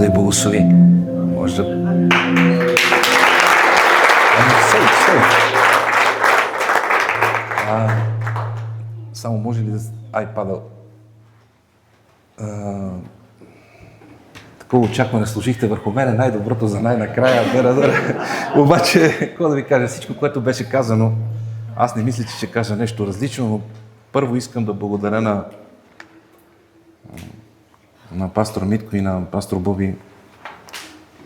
да я благослови. Може да... Само може ли да... iPad-а... Такова очакване служихте върху мене, най-доброто за най-накрая. Обаче, какво да ви кажа, всичко, което беше казано, аз не мисля, че ще кажа нещо различно, но първо искам да благодаря на пастор Митко и на пастор Боби,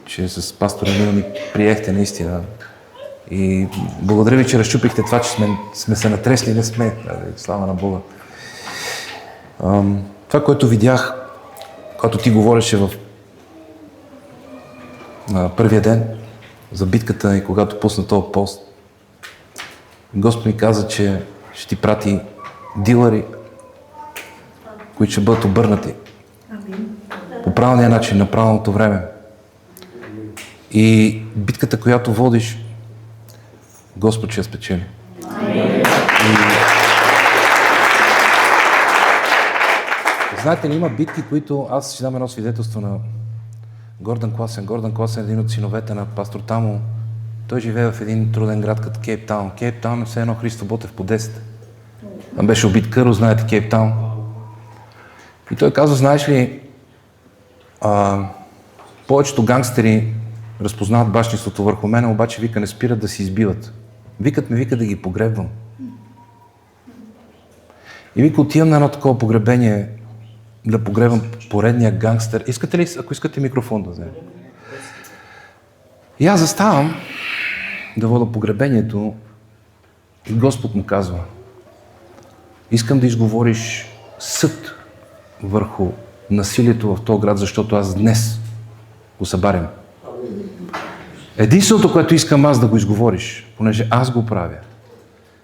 че с пастор Емил ми приехте наистина. И благодаря ви, че разчупихте това, че сме се натресли, не сме. Слава на Бога. Това, което видях, когато ти говореше в първия ден за битката и когато пусна този пост, Господ ми каза, че ще ти прати дилъри, които ще бъдат обърнати по правилния начин, на правилното време. И битката, която водиш, Господ ще я спечели. Знаете ли, има битки, които... Аз ще дам едно свидетелство на Гордан Класен. Гордан Класен е един от синовете на пастор Тамо. Той живее в един труден град като Кейптаун. Кейптаун е все едно Христо Ботев по 10. Там беше убит Кърл, знаете Кейптаун. И той казва, знаеш ли, повечето гангстери разпознават бащинството върху мен, обаче вика не спират да си избиват. Вика да ги погребвам. И вика отивам на едно такова погребение да погребвам поредния гангстер. Искате ли, ако искате микрофон да вземем? И аз заставам да вода погребението и Господ му казва: искам да изговориш съд върху насилието в този град, защото аз днес го събарям. Единственото, което искам аз да го изговориш, понеже аз го правя.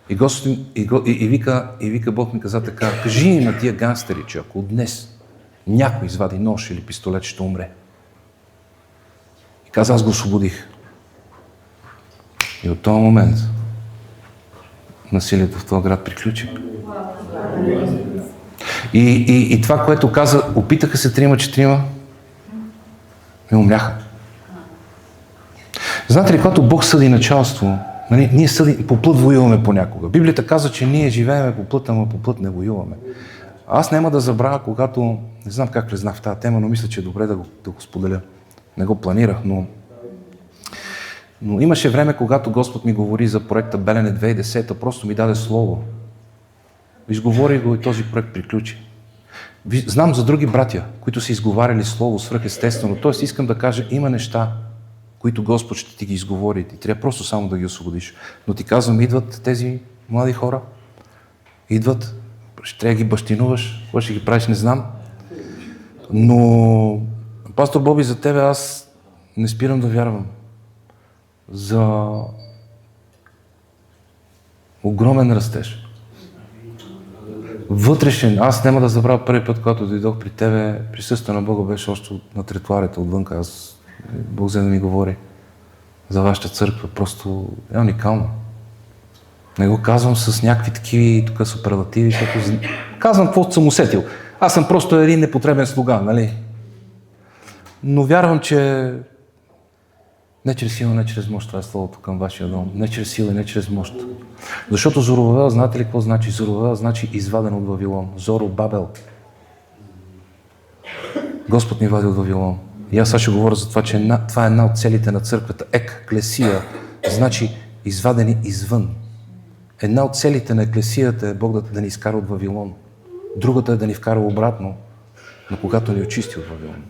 И, Господ, и вика Бог ми каза така: кажи на тия гангстери, че ако днес някой извади нож или пистолет, ще умре. И каза, аз го освободих. И от този момент насилието в този град приключи. И това, което каза, опитаха се 3-4 и умряха. Знаете ли, когато Бог съди началство, нали, ние съди, по плът воюваме понякога. Библията казва, че ние живееме по плът, ама по плът не воюваме. Аз няма да забравя, когато, не знам как влезнах в тази тема, но мисля, че е добре да го споделя. Не го планирах, но имаше време, когато Господ ми говори за проекта Белене 2010, просто ми даде слово. Изговори го и този проект приключи. Знам за други братя, които са изговаряли слово свръхестествено. Тоест искам да кажа, има неща, които Господ ще ти ги изговори и трябва просто само да ги освободиш. Но ти казвам, идват тези млади хора, идват, ще трябва да ги бащинуваш, какво ще ги правиш, не знам. Но, пастор Боби, за тебе аз не спирам да вярвам. За огромен растеж. Вътрешен. Аз няма да забравя първи път, когато дойдох при тебе, присъствие на Бога беше още на тротоарите отвънка. Бог взе да ми говори за вашата църква. Просто е уникално. Не го казвам с някакви такива тук суперлативи, защото казвам каквото съм усетил. Аз съм просто един непотребен слуга, нали? Но вярвам, че не чрез сила, не чрез мощ, това е словото към вашия дом. Не чрез сила, не чрез мощ. Защото Зоровавел, знаете ли какво значи? Зоровавел значи изваден от Вавилон. Зоро Бабел. Господ ни вади от Вавилон. И аз сега ще говоря за това, че това е една от целите на църквата. Еклесия значи извадени извън. Една от целите на еклесията е Бог да ни изкара от Вавилон. Другата е да ни вкара обратно, но когато ни очисти от Вавилон.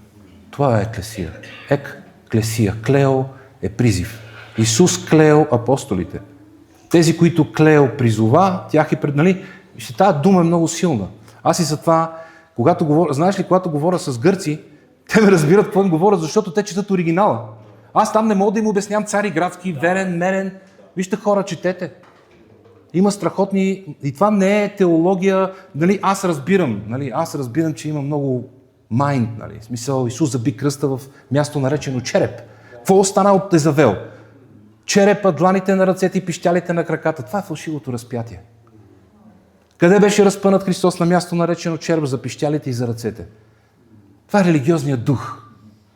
Това е еклесия. Еклесия. Клео е призив. Исус клео апостолите. Тези, които клео призова, тях е пред, нали? Вижте, тази дума е много силна. Аз и за това, когато говоря, знаеш ли, когато говоря с гърци, те ме разбират какво им говорят, защото те четат оригинала. Аз там не мога да им обяснявам Цариградски, Верен, Мерен. Вижте хора, четете. Има страхотни... И това не е теология, нали, аз разбирам, че има много майнд, нали, в смисъл Исус заби кръста в място наречено череп. Какво остана от Езавел? Черепа, дланите на ръцете и пищялите на краката. Това е фалшивото разпятие. Къде беше разпънат Христос на място наречено череп за пищялите и за ръцете? Това е религиозният дух.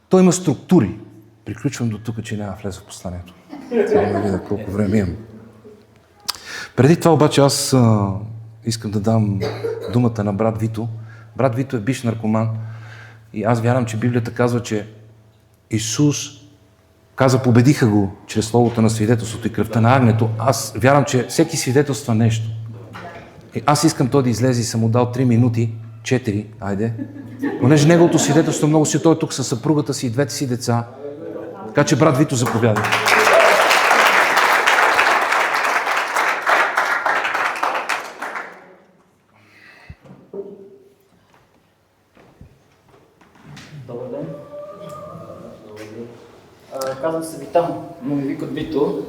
Той има структури. Приключвам до тук, че няма влезе в посланието. Трябва да видя колко време имам. Преди това обаче аз искам да дам думата на брат Вито. Брат Вито е бивш наркоман и аз вярвам, че Библията казва, че Исус каза, победиха го чрез словото на свидетелството и кръвта на агнето. Аз вярвам, че всеки свидетелства нещо. И аз искам той да излезе и съм му дал 3 минути, 4, айде. Понеже неговото свидетелство много си, той е тук със съпругата си и двете си деца. Така че брат Вито, заповядай. Добър ден. Казвам се Витан, но ми викат Вито.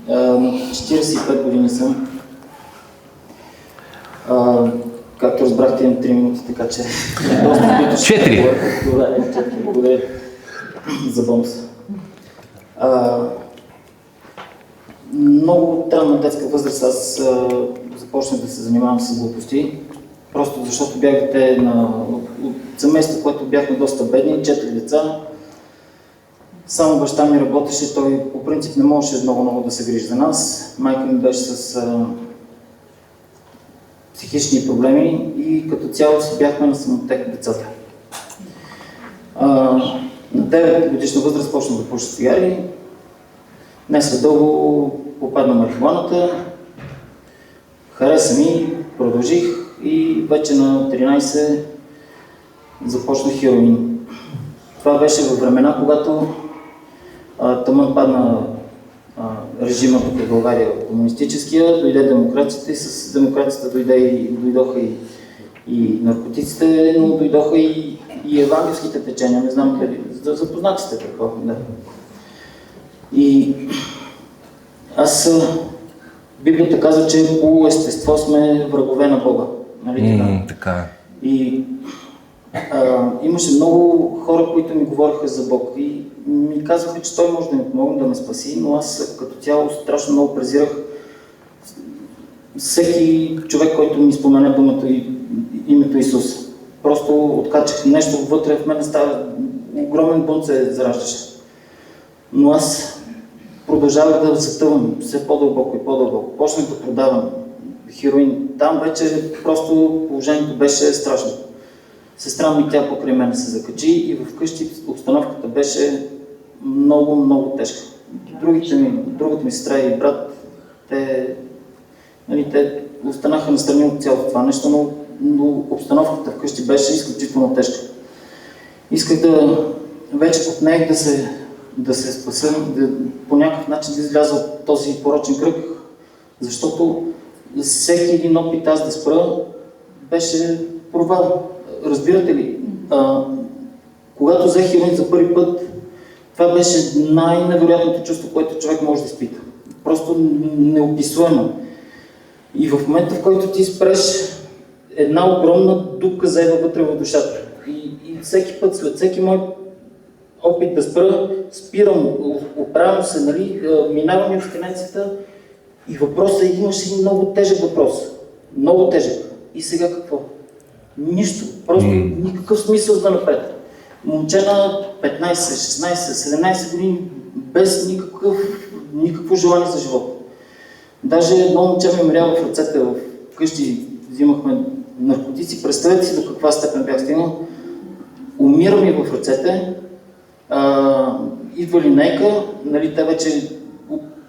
На 45 години съм. Както разбрахте, имам 3 минути, така че доста Вито. 4. Добре, 4. Благодаря за бонус. Много трудна детска възраст аз започнах да се занимавам с глупости. Просто защото бях дете от семейство, което бяхме доста бедни, 4 деца. Само баща ми работеше, той по принцип не можеше много да се грижи за нас. Майка ми беше с психични проблеми и като цяло си бяхме на самотек децата. На 9 годишна възраст почнах да пуша цигари. Не след дълго попадна марихуаната. Хареса ми, продължих и вече на 13 започнах хероин. Това беше във времена, когато тъмън падна режима тук в България, комунистическия, дойде демокрацията и с демокрацията дойдоха и наркотиците, но дойдоха и евангелските течения, не знам къде, запознати сте какво. Да. И аз, Библията казва, че по естество сме врагове на Бога. Нали така е. И имаше много хора, които ми говориха за Бог и ми казваха, че Той може да ми помогне да ме спаси, но аз като цяло страшно много презирах всеки човек, който ми спомене думата и името Исус. Просто откачах нещо вътре, в мен става огромен бунт се зараждаше. Но аз продължавах да затъвам все по-дълбоко и по-дълбоко. Почнах да продавам хероин. Там вече просто положението беше страшно. Сестра ми, тя покрай мен се закачи и вкъщи обстановката беше много тежка. Другата ми сестра и брат, те останаха настрани от цялото това нещо, но обстановката вкъщи беше изключително тежка. Исках вече попнех да се спася, по някакъв начин да изляза от този порочен кръг, защото всеки един опит аз да спра беше провал. Разбирате ли? Когато взех хероин за първи път, това беше най-невероятното чувство, което човек може да изпита. Просто неописуемо. И в момента, в който ти спреш, една огромна дупка заева вътре в душата. И всеки път, след всеки мой опит да спирам, оправям се, нали, минавам и абстиненцията и въпросът имаше един много тежък въпрос. Много тежък. И сега какво? Нищо. Просто никакъв смисъл за напред. Момче на 15, 16, 17 години без никакво желание за живот. Даже едно момче ме мрява в ръцете, вкъщи взимахме наркотици. Представете си до каква степен бях стигнал. Умира ми в ръцете, идва линейка, нали, те вече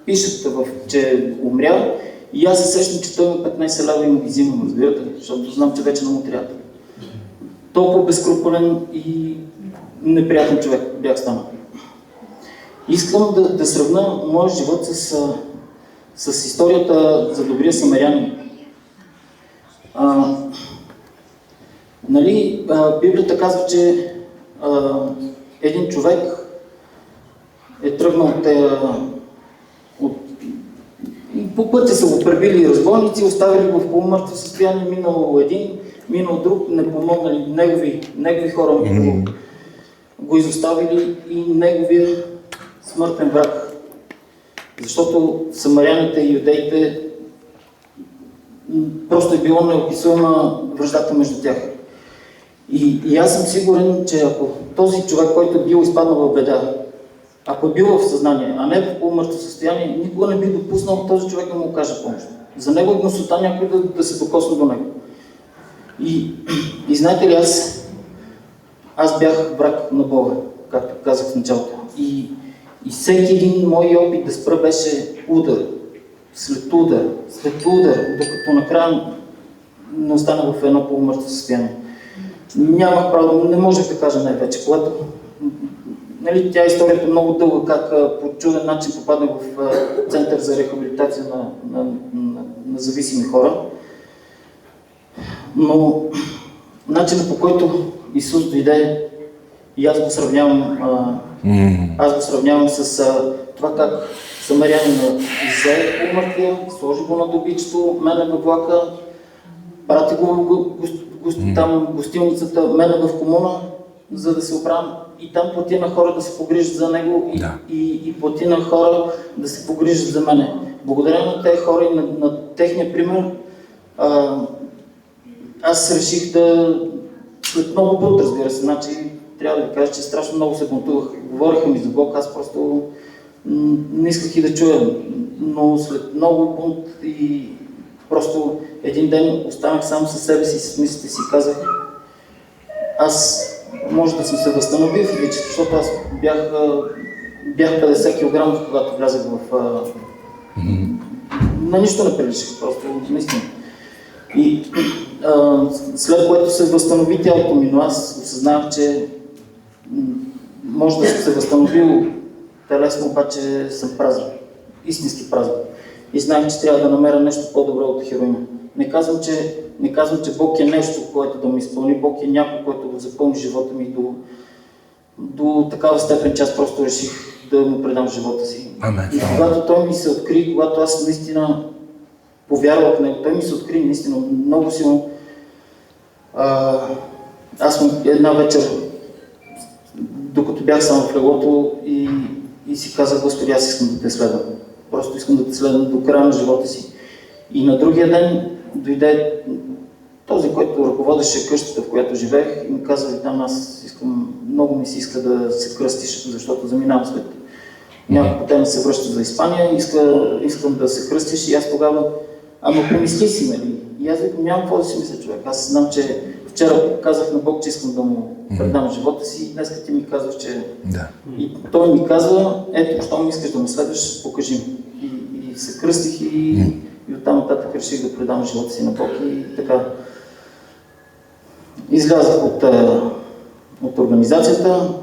пишат, че е умрял и аз се сещам, че той има 15 лева и му ги взимам, разбирате ли, защото знам, че вече не му трябва. Толкова безкрупулен и неприятен човек бях станал. Искам да сравна моят живот с историята за добрия самарянин. Библията казва, че един човек е тръгнал по пътя са го пребили разбойници, оставили го в полумъртво състояние, минал един, минал друг, не помогнали негови хора го изоставили и неговия смъртен враг. Защото самаряните и юдеите просто е било неописуема враждата между тях. И аз съм сигурен, че ако този човек, който е бил изпаднал в беда, ако е бил в съзнание, а не в полумъртво състояние, никога не би допуснал този човек да му окаже помощ. За него е гнусота някой да се докосне до него. И знаете ли, аз бях враг на Бога, както казах в началото. И всеки един мой опит да спра беше удар, след удар, докато накрая не остана в едно полумъртво състояние. Нямах право, не можех да кажа най-вече, когато нали, тя историята е много дълга, как по чуден начин попаднах в център за рехабилитация на зависими хора. Но начинът, по който Исус дойде, и аз го сравнявам с това как самарянина взе умъртвия, сложи го на добичето, мене във влака, прати го там в гостилницата, мене в комуна, за да се оправям. И там плати на хора да се погрижат за него и плати на хора да се погрижат за мене. Благодарение на тези хора и на техния пример, аз реших да, след много буд, разбира се, значи трябва да ви кажа, че страшно много се бунтувах. Говориха ми за Бог, аз просто не исках и да чуя, но след много бунт и просто един ден останах сам със себе си, с мислите си и казах, аз може да съм се възстановил физически, защото аз бях 50 кг, когато влязах на нищо не приличах, просто наистина. И след което се възстанови тялото ми, но аз осъзнах, че може да съм се възстановил телесно, обаче съм празен, истински празен. И знаех, че трябва да намеря нещо по-добро от хероина. Не казвам, че Бог е нещо, което да ме изпълни. Бог е някой, който го запълни живота ми до такава степен, че аз просто реших да му предам живота си. Амен. И когато той ми се откри, когато аз наистина повярвах в него, той ми се откри наистина много силно. Аз една вечер, докато бях само в леглото и си казах, Господи, аз искам да те следвам. Просто искам да те следвам до края на живота си. И на другия ден дойде този, който ръководеше къщата, в която живеех, и ми каза, там аз искам, много ми се иска да се кръстиш, защото заминавам след няколко дена се връща за Испания, искам да се кръстиш и аз тогава, ама помисли си, нали? И аз викам, нямам какво да си мисля, човек. Аз знам, че вчера казах на Бог, че искам да му предам живота си и днес ти ми казваш, че... Да. И той ми казва, ето, щом искаш да ме следваш, покажи ми. И се кръстих и оттам нататък реших да предам живота си на Бог и така. Излязах от организацията,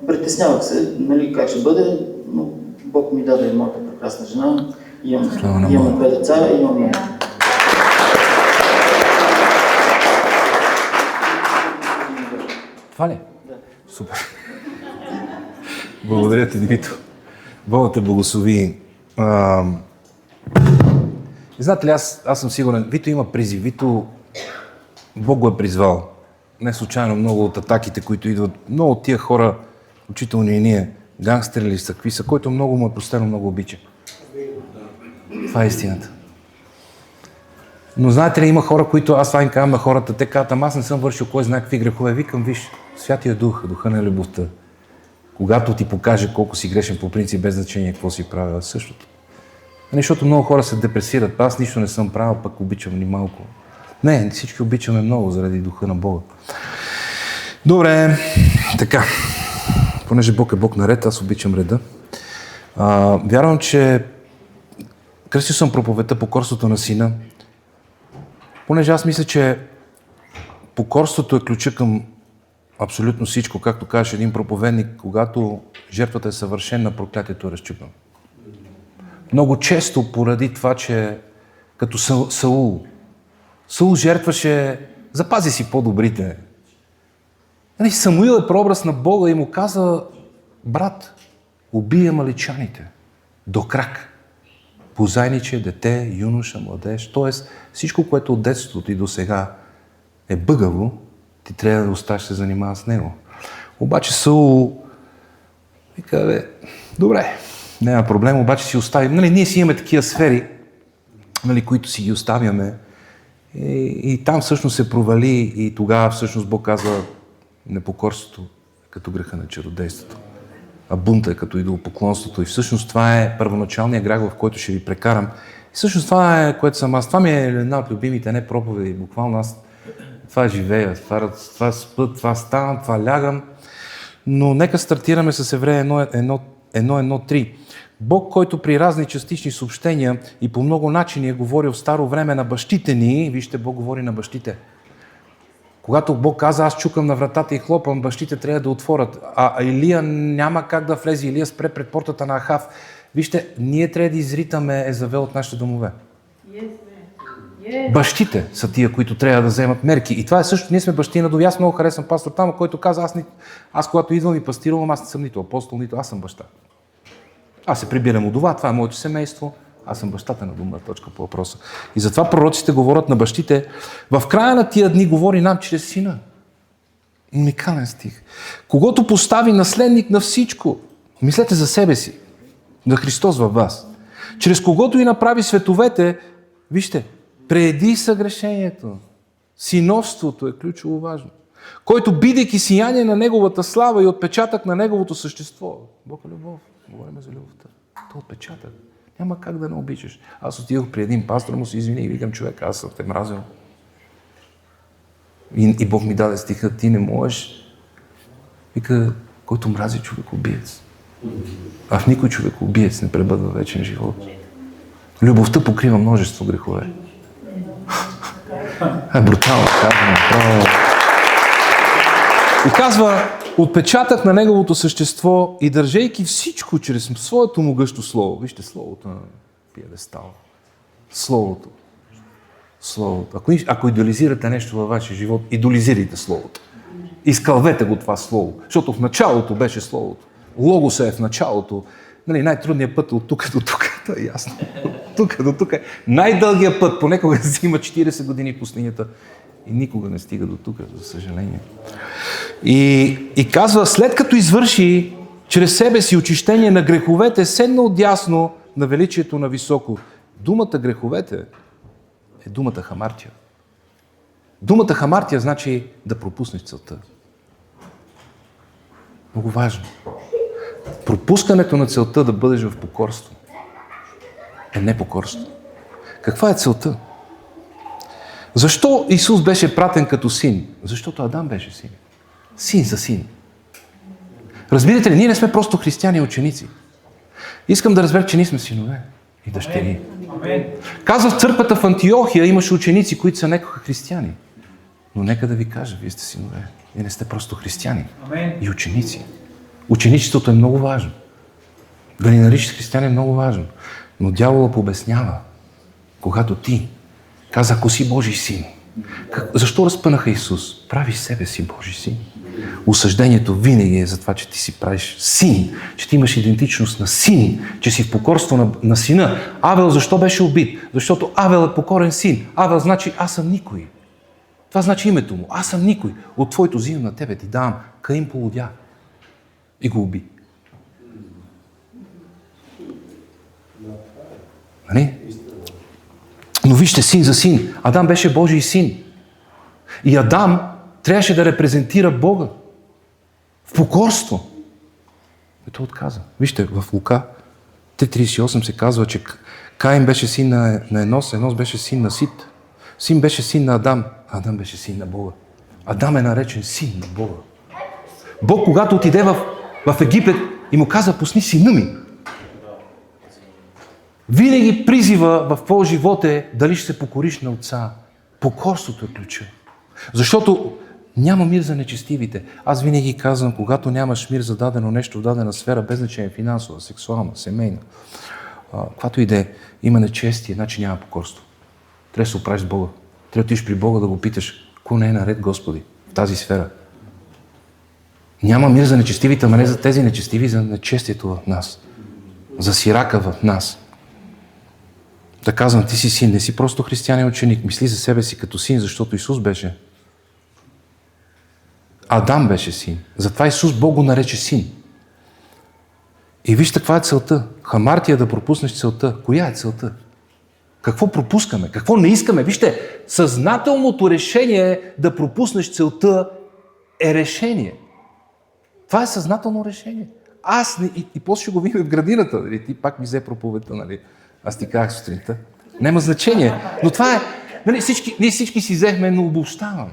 притеснявах се, нали, как ще бъде, но Бог ми даде моята прекрасна жена, имам 2 деца, имам... Това ли? Да. Супер. Благодаря ти, Вито. Бог те благослови. Знаете ли, аз съм сигурен, Вито има призив, Вито Бог го е призвал. Не случайно много от атаките, които идват, много от тия хора, включително и ние, гангстери ли са, какви са, който много му е простено, много обича. Това е истината. Но знаете ли, има хора, които аз това им казвам на хората, те казват, аз не съм вършил кой знае какви грехове. Викам, виж, Святия Дух, Духа на любовта, когато ти покаже колко си грешен по принцип, без значение какво си правил, същото. Защото много хора се депресират, аз нищо не съм правил, пък обичам ни малко. Не, всички обичаме много заради Духа на Бога. Добре, така. Понеже Бог е Бог на ред, аз обичам реда. Вярвам, че кръстил съм проповедта покорството на Сина, понеже аз мисля, че покорството е ключа към абсолютно всичко, както каже един проповедник, когато жертвата е съвършена, проклятието е разчупено. Много често поради това, че като Саул жертваше, запази си по-добрите. Самуил е прообраз на Бога и му каза, брат, убий амаличаните до крак. Позайниче, дете, юноша, младеж, т.е. всичко, което от детството ти до сега е бъгаво, ти трябва да оставиш се занимава с него. Обаче Саул вика, добре, няма проблем, обаче си оставим. Ние си имаме такива сфери, които си ги оставяме И там всъщност се провали и тогава всъщност Бог казва непокорството като греха на чародейството, а бунта е като идолопоклонството. И всъщност това е първоначалният грях, в който ще ви прекарам. И всъщност това е, което съм аз. Това ми е една от любимите, не проповеди. Буквално аз това живея, това спът, това ставам, това лягам. Но нека стартираме с Еврея 1.1.3. Бог, който при разни частични съобщения и по много начини е говорил в старо време на бащите ни, вижте, Бог говори на бащите. Когато Бог каза, аз чукам на вратата и хлопам, бащите трябва да отворят. А Илия няма как да влезе. Илия спре пред портата на Ахав. Вижте, ние трябва да изритаме Езавел от нашите домове. Бащите са тия, които трябва да вземат мерки. И това е също, ние сме бащи на дови. Аз много харесвам пастор там, който каза, аз когато идвам и пастирувам, аз не съм нито апостол, нито аз съм баща. Аз се прибирам от това, това е моето семейство, аз съм бащата на дома, точка по въпроса. И затова пророците говорят на бащите. В края на тия дни говори нам чрез сина. Уникален стих. Когото постави наследник на всичко. Мислете за себе си. На Христос във вас. Чрез когото и направи световете, вижте, преди съгрешението. Синовството е ключово важно. Който, бидейки сияние на Неговата слава и отпечатък на Неговото същество. Бог е любов. Говорим за любовта. Това отпечатък. Няма как да не обичаш. Аз отидох при един пастор, му се извини и викам, човек, аз съм те мразил. И Бог ми даде стиха, ти не можеш. Вика, който мрази човекоубиец. А в никой човекоубиец не пребъдва вечен живот. Любовта покрива множество грехове. Брутално казвам. И казва, отпечатък на Неговото същество и държейки всичко чрез своето могъщо слово. Вижте словото на пиедестал. Словото. Словото. Ако идеализирате нещо във вашия живот, идеализирайте словото. Изкълвете го това слово. Защото в началото беше словото. Логоса е в началото. Нали, най-трудният път от тук до тук. Това е ясно. От тук до тук е най-дългият път. Понекога си има 40 години в пустинята. И никога не стига до тук, за съжаление. И казва, след като извърши чрез себе си очищение на греховете, седна отдясно на величието на високо. Думата греховете е думата хамартия. Думата хамартия значи да пропуснеш целта. Много важно. Пропускането на целта да бъдеш в покорство е непокорство. Каква е целта? Защо Исус беше пратен като син? Защото Адам беше син. Син за син. Разбирате ли, ние не сме просто християни и ученици. Искам да разбера, че ние сме синове и дъщери. Казва, в църквата в Антиохия имаше ученици, които се нарекоха християни. Но нека да ви кажа, вие сте синове. Вие не сте просто християни и ученици. Ученичеството е много важно. Да ни наричаш християни е много важно. Но дяволът пообяснява, когато ти каза, ако си Божий син. Защо разпънаха Исус? Прави себе си Божий син. Осъждението винаги е за това, че ти си правиш син, че ти имаш идентичност на син, че си в покорство на сина. Авел защо беше убит? Защото Авел е покорен син. Авел значи аз съм никой. Това значи името му. Аз съм никой. От твоето взимам на тебе ти давам. Каин полудя. И го уби. Нали? Но вижте, син за син. Адам беше Божий син. И Адам трябваше да репрезентира Бога. В покорство. И той отказа. Вижте, в Лука 3.38 се казва, че Каин беше син на Енос, Енос беше син на Сит. Син беше син на Адам, Адам беше син на Бога. Адам е наречен син на Бога. Бог, когато отиде в Египет и му каза, пусни сина ми. Винаги призива в твоя живот е дали ще се покориш на отца. Покорството е ключа. Защото няма мир за нечестивите. Аз винаги казвам, когато нямаш мир за дадено нещо в дадена сфера, без значение финансова, сексуална, семейна, каквато и да е, има нечестие, значи няма покорство. Трябва да се оправиш с Бога. Трябва да отидеш при Бога да го питаш, какво не е наред, Господи, в тази сфера. Няма мир за нечестивите, ама не за тези нечестиви, за нечестието в нас. За сирака в нас. Да казвам, ти си син, не си просто християнин ученик. Мисли за себе си като син, защото Исус беше. Адам беше син. Затова Исус Бог го нарече син. И вижте каква е целта. Хамартия да пропуснеш целта. Коя е целта? Какво пропускаме? Какво не искаме? Вижте, съзнателното решение да пропуснеш целта е решение. Това е съзнателно решение. Аз не... И после ще го видим в градината. Нали? Ти пак ми взе проповедта, нали? Аз ти казах сутринта. Няма значение. Но това е... Нали, ние всички си взехме, но обобщавам.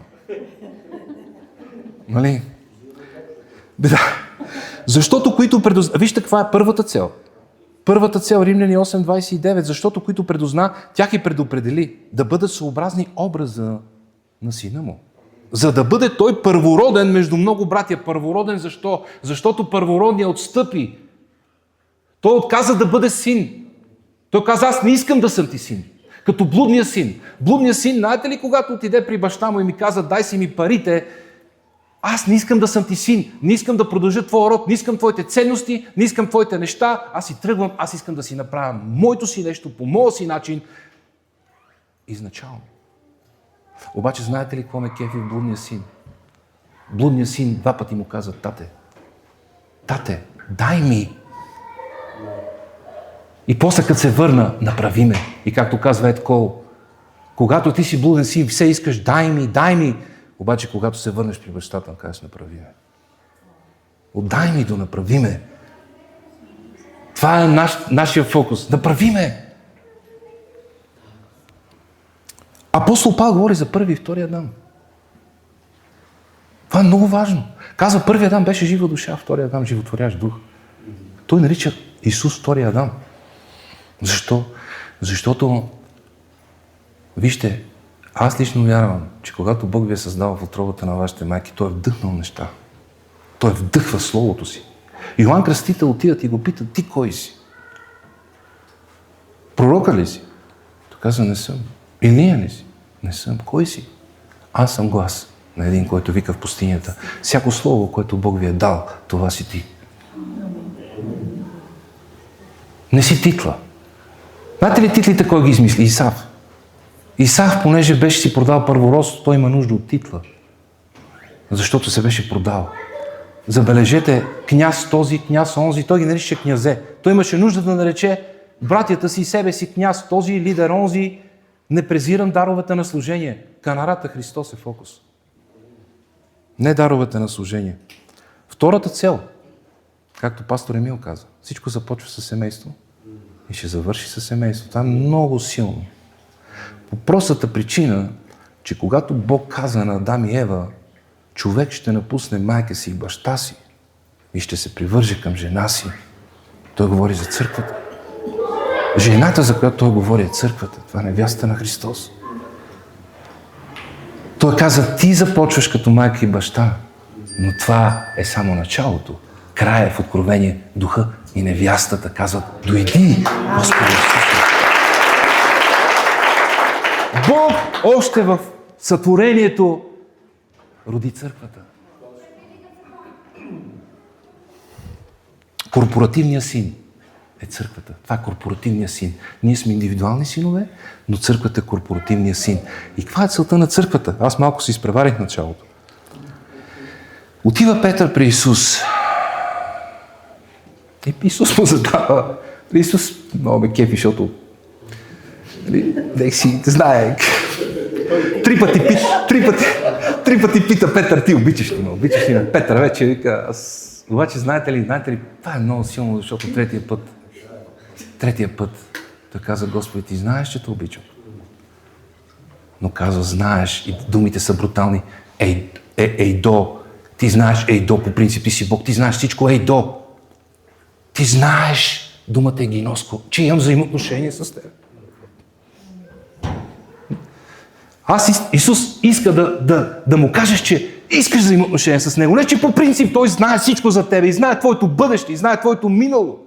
Нали? Да. Защото които предозна... Вижте каква е първата цел. Първата цел, Римляни 8:29, защото които предозна, тях и предопредели да бъдат съобразни образа на сина му. За да бъде той първороден между много братя. Първороден защо? Защото първородният отстъпи. Той отказа да бъде син. Той каза, аз не искам да съм ти син. Като блудния син. Блудният син, знаете ли, когато отиде при баща му и ми каза, дай си ми парите, аз не искам да съм ти син, не искам да продължа твоя род, не искам твоите ценности, не искам твоите неща, аз си тръгвам, аз искам да си направя моето си нещо, по моя си начин. Изначално. Обаче знаете ли какво ме кефи в блудния син? Блудният син 2 пъти му каза, тате, дай ми. И после като се върна, направи ме. И както казва Ед Кол, когато ти си блуден син, все искаш, дай ми. Обаче, когато се върнеш при бащата, кажеш, направи ме. Отдай ми да направи ме. Това е нашия фокус. Направи ме. Апостол Павел говори за първи и втори Адам. Това е много важно. Казва, първи Адам беше жива душа, втори Адам животворящ дух. Той нарича Исус втори Адам. Защо? Защото, вижте, аз лично вярвам, че когато Бог ви е създал в утробата на вашите майки, Той е вдъхнал неща. Той вдъхва Словото си. Йоан Кръстител отидат и го питат, ти кой си? Пророка ли си? Той казва, не съм. Илия ли си? Не съм. Кой си? Аз съм глас на един, който вика в пустинята. Всяко слово, което Бог ви е дал, това си ти. Не си титла. Знаете ли титлите кой ги измисли? Исав. Исав, понеже беше си продал първородство, той има нужда от титла. Защото се беше продал. Забележете, княз този, княз онзи, той ги нарича князе. Той имаше нужда да нарече братята си, себе си княз, този лидер, онзи. Не презирам даровете на служение. Канарата Христос е фокус. Не даровете на служение. Втората цел, както пастор Емил каза, всичко започва с семейство и ще завърши с семейство. Това е много силно. По простата причина, че когато Бог каза на Адам и Ева, човек ще напусне майка си и баща си и ще се привърже към жена си, той говори за църквата. Жената, за която той говори, е църквата. Това е невяста на Христос. Той каза, ти започваш като майка и баща, но това е само началото. Края в Откровение, духа и невястата казват, дойди, Господи Исус. Бог още в сътворението роди църквата. Корпоративният син е църквата. Това е корпоративният син. Ние сме индивидуални синове, но църквата е корпоративният син. И каква е целта на църквата? Аз малко се изпреварих началото. Отива Петър при Исус. И Исус му задава. Исус много ме кефи, защото си знае. Три пъти пита Петър, ти обичаш ли ме? Обичаш ли ме? Петър вече вика, обаче знаете ли, това е много силно, защото третия път, той каза, Господи, ти знаеш, че те обичам. Но казва, знаеш, и думите са брутални, ейдо, ти знаеш, ейдо, по принцип ти си Бог, ти знаеш всичко, ейдо. Ти знаеш, думата е гиноско, че имам взаимоотношение с теб. Исус иска да му кажеш, че искаш взаимоотношение с Него. Не, че по принцип Той знае всичко за тебе и знае твоето бъдеще, и знае твоето минало.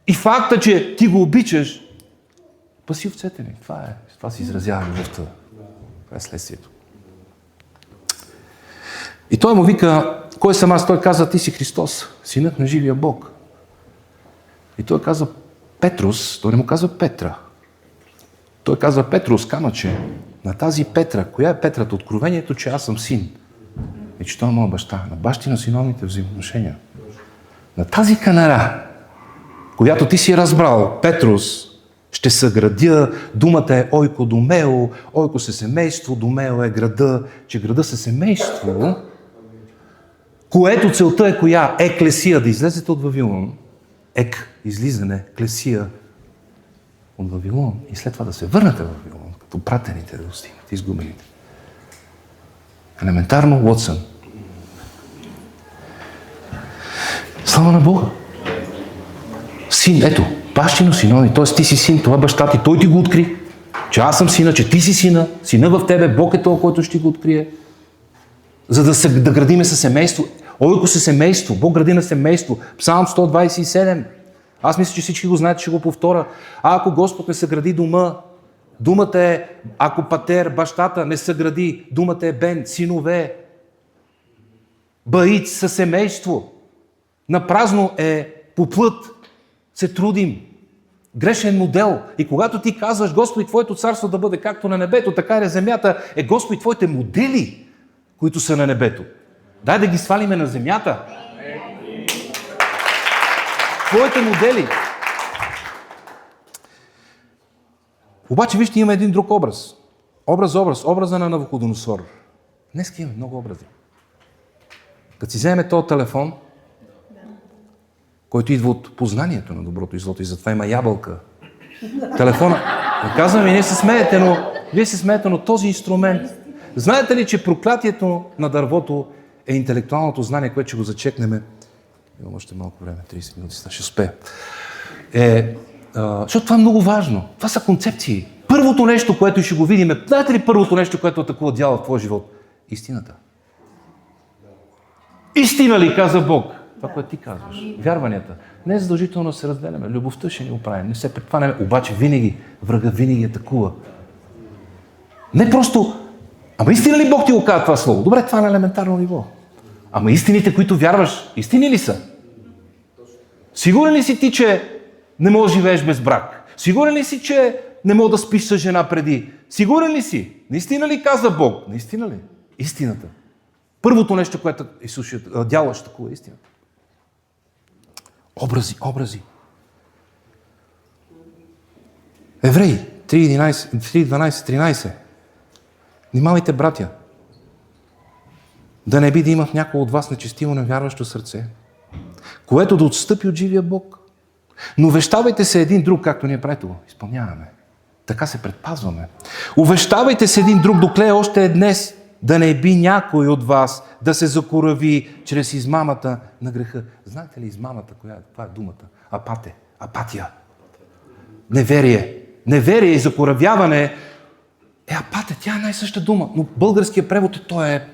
И факта, че ти го обичаш, паси овцете ми. Това си изразява любовта. Това е следствието. И той му вика, кой съм аз? Той каза, ти си Христос, синът на живия Бог. И той каза, Петрус, той не му казва Петра. Той казва, Петрус, камъче, на тази Петра, коя е Петрата? Откровението, че аз съм син. И че той е моя баща. На бащи на синовните взаимоотношения. На тази канара, която ти си разбрал, Петрос, ще съградя, думата е ойкодомео, ойкос е семейство, домео е града, че града са семейство, което целта е коя? Еклесия, да излезете от Вавилон. Излизане, клесия от Вавилон и след това да се върнете в Вавилон, като пратените да достигнат, изгубените. Елементарно, Уотсън. Слава на Бога. Син, ето, бащино синови, т.е. ти си син, това баща ти, той ти го откри, че аз съм сина, че ти си сина, сина в тебе, Бог е този, който ще го открие. За да градиме със семейство. Ойко се семейство, Бог гради на семейство. Псалм 127. Аз мисля, че всички го знаете, ще го повторя. Ако Господ не съгради дома, думата е, ако патер, бащата не съгради, думата е бен, синове, баиц със семейство. Напразно е по плът, се трудим. Грешен модел. И когато ти казваш, Господи, Твоето царство да бъде както на небето, така и на земята, Господи, Твоите модели, които са на небето. Дай да ги свалиме на земята. Твоите модели. Обаче, вижте, има един друг образ. Образа на Навуходоносор. Днес имаме много образи. Като си вземе този телефон, който идва от познанието на доброто и злото, и затова има ябълка. Телефона. Не казвам и вие се смеете, но този инструмент. Знаете ли, че проклятието на дървото е интелектуалното знание, което ще го зачекнем. Имам още малко време, 30 минути, ще успея. Защото това е много важно. Това са концепции. Първото нещо, което ще го видим, знаете ли първото нещо, което атакува дявола в твоя живот? Истината. Истина ли, каза Бог? Това, което ти казваш. Вярванията. Не е задължително да се разделяме. Любовта ще ни оправи. Не се предпванеме. Обаче винаги, врага винаги атакува. Не просто, ама истина ли Бог ти го казва това слово? Добре, това е на елементарно ниво. Ама истините, които вярваш, истини ли са? Сигурен ли си ти, че не можеш да живееш без брак? Сигурен ли си, че не мога да спиш с жена преди? Сигурен ли си? Наистина ли каза Бог? Наистина ли? Истината. Първото нещо, което дяволът ще атакува, е истината. Образи. Евреи 3:12-13. Внимавайте, братя, да не би да има в някой от вас нечестиво невярващо сърце, което да отстъпи от живия Бог. Но увещавайте се един друг, както ние правито изпълняваме. Така се предпазваме. Увещавайте се един друг, докле още е днес, да не би някой от вас да се закорави чрез измамата на греха. Знаете ли измамата? Това е думата? Апатия. Неверие и закоравяване е апатия. Тя е най-съща дума. Но българският превод е